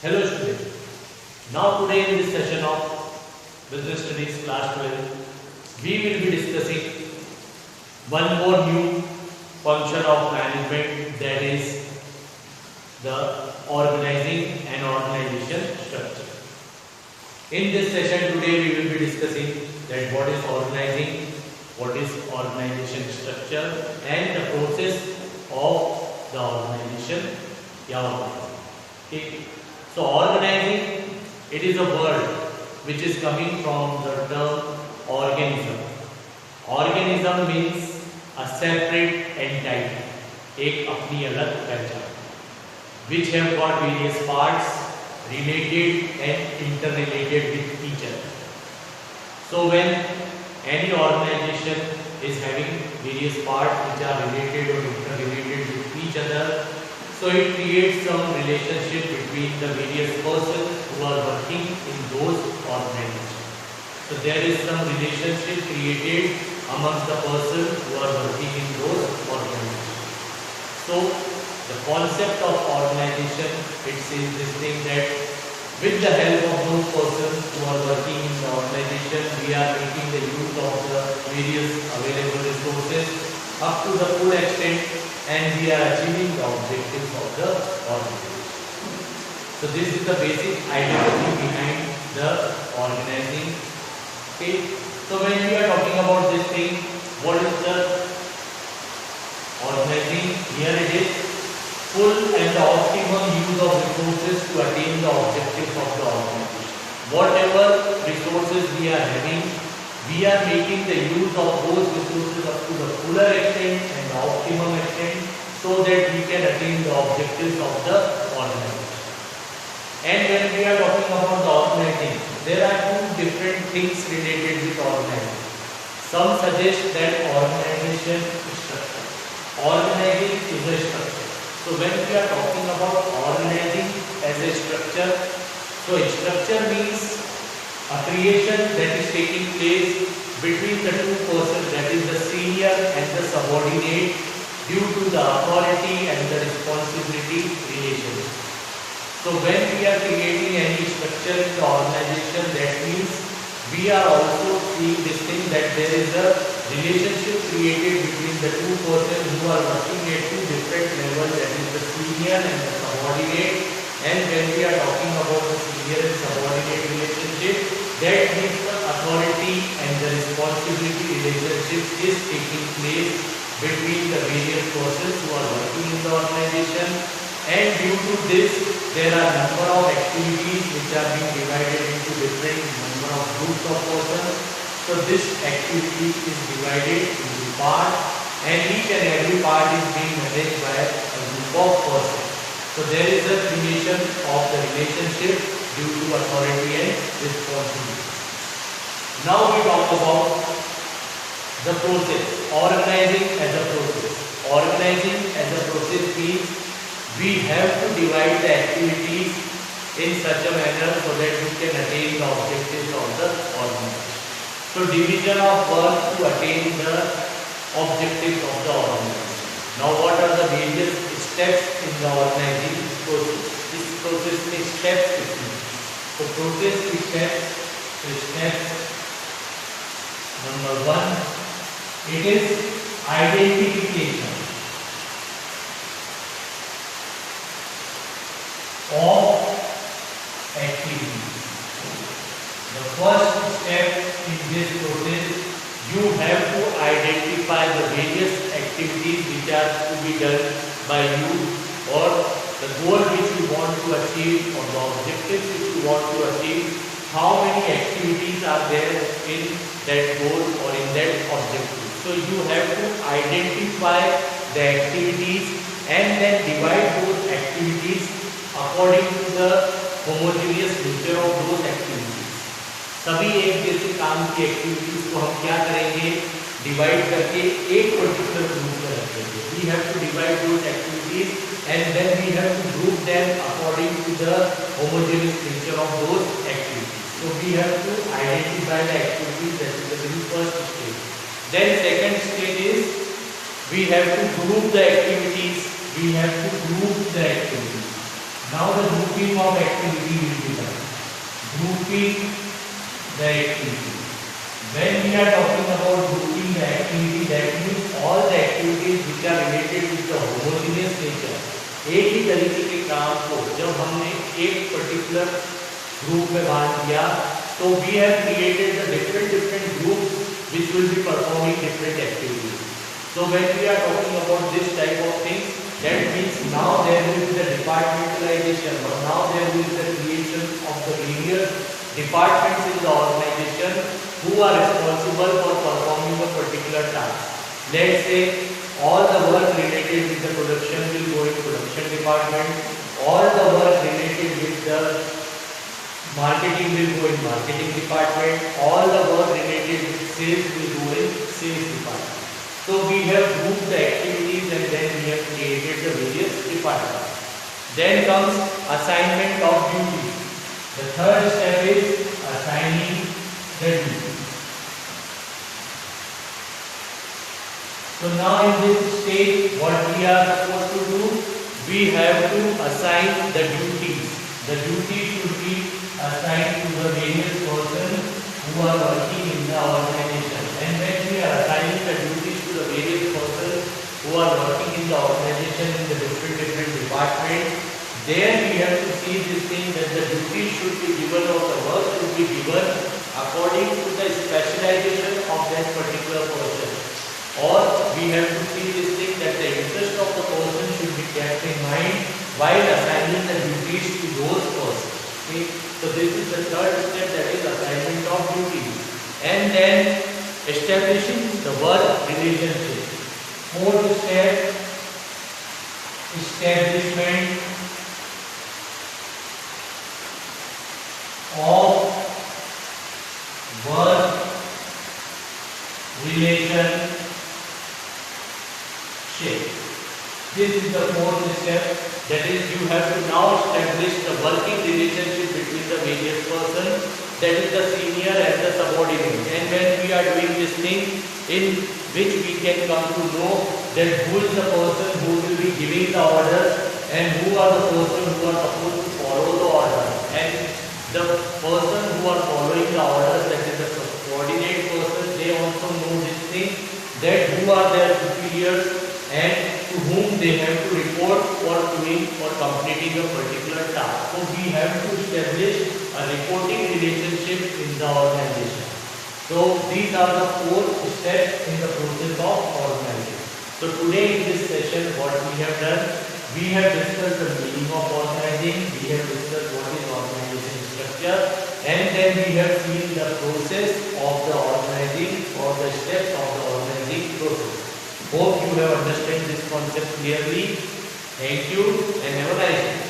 Hello students. Now today in this session of Business Studies class 12, we will be discussing one more new function of management, that is the organizing and organization structure. In this session today we will be discussing that what is organizing, what is organization structure and the process of the organization. Okay. So organizing, it is a word which is coming from the term organism. Organism means a separate entity, एक अपनी अलग पहचान, which have got various parts related and interrelated with each other. So when any organization is having various parts which are related or interrelated with each other, so it creates some relationship between the various persons who are working in those organizations. So there is some relationship created amongst the persons who are working in those organizations. So the concept of organization, it says this thing that with the help of those persons who are working in the organization, we are making the use of the various available resources up to the full extent, and we are achieving the objectives of the organization. So this is the basic ideology behind the organizing. Okay. So when we are talking about this thing, what is the organizing? Here it is full and the optimum use of resources to attain the objectives of the organization. Whatever resources we are having, we are making the use of those resources up to the fuller extent and the optimum extent, so that we can attain the objectives of the organization. And when we are talking about the organizing, there are two different things related with organizing. Some suggest that organization is structure. Organizing is a structure. So when we are talking about organizing as a structure, so a structure means a creation that is taking place between the two persons, that is the senior and the subordinate, due to the authority and the responsibility relationship. So when we are creating any structure in the organization, that means we are also seeing this thing that there is a relationship created between the two persons who are working at two different levels, that is the senior and the subordinate. And when we are talking about the senior and subordinate relationship, that means the authority and the responsibility relationship is taking place between the various persons who are working in the organization. And due to this, there are number of activities which are being divided into different number of groups of persons. So this activity is divided into parts, and each and every part is being managed by a group of persons. So there is a creation of the relationship due to authority and responsibility. Now we talk about the process. Organizing as a process. Organizing as a process means we have to divide the activities in such a manner so that we can attain the objectives of the organization. So division of work to attain the objectives of the organization. Now what are the various steps in the organizing process? This process is steps. So process is steps. Number 1, it is identification of activities. The first step in this process, you have to identify the various activities which are to be done by you, or the goal which you want to achieve, or the objectives which you want to achieve. How many activities are there in that goal or in that objective? So you have to identify the activities and then divide those activities according to the homogeneous nature of those activities. सभी एक जैसे काम की activities को हम क्या करेंगे, divide करके एक पर्टिकुलर ग्रुप में रखेंगे. We have to divide those activities and then we have to group them according to the homogeneous nature of those activities. So we have to identify the activities. That is the very first stage. Then second stage is we have to group the activities. We have to group the activities. Now the grouping of activity will be done. Grouping the activity. When we are talking about grouping the activity, that means all the activities which are related with the homogeneous nature. एक ही तरीके के काम को जब हमने एक particular group में बांट दिया, तो we have created the different groups which will be performing different activities. So when we are talking about this type of things, that means now there will be the departmentalization, or now there will be the creation of the various departments in the organization who are responsible for performing a particular task. Let's say all the work related with the production will go in production department, all the work related with the marketing will go in marketing department, all the work related with sales will go in sales department. So we have grouped the activities and then we have created the various departments. Then comes assignment of duties. The third step is assigning the duties. So now in this stage, what we are supposed to do, we have to assign the duties. The duties should be assigned to the various persons who are working in the organization. And when we are assigning the duties to the various persons who are working in the organization in the different departments, there we have to see this thing that the duties should be given or the work should be given according to the specialization of that particular person. Or we have to see this thing that the interest of the person should be kept in mind while assigning the duties to those persons. Okay? So this is the third step, that is assignment of duties. And then establishing the work relationship. Fourth step, establishment of work relationship. This is the fourth step, that is you have to now establish the working relationship between the various persons, that is the senior and the subordinate. And when we are doing this thing, in which we can come to know that who is the person who will be giving the orders and who are the person who are supposed to follow the orders. And the person who are following the orders, that is the subordinate person, they also know this thing, that who are their superiors and to whom they have to report for doing or completing a particular task. So we have to establish a reporting relationship in the organization. So these are the four steps in the process of organizing. So today in this session, what we have done, we have discussed the meaning of organizing, we have discussed what is organization structure, and then we have seen the process of the organizing or the steps of the organizing process. Hope you have understood this concept clearly. Thank you and have a nice day.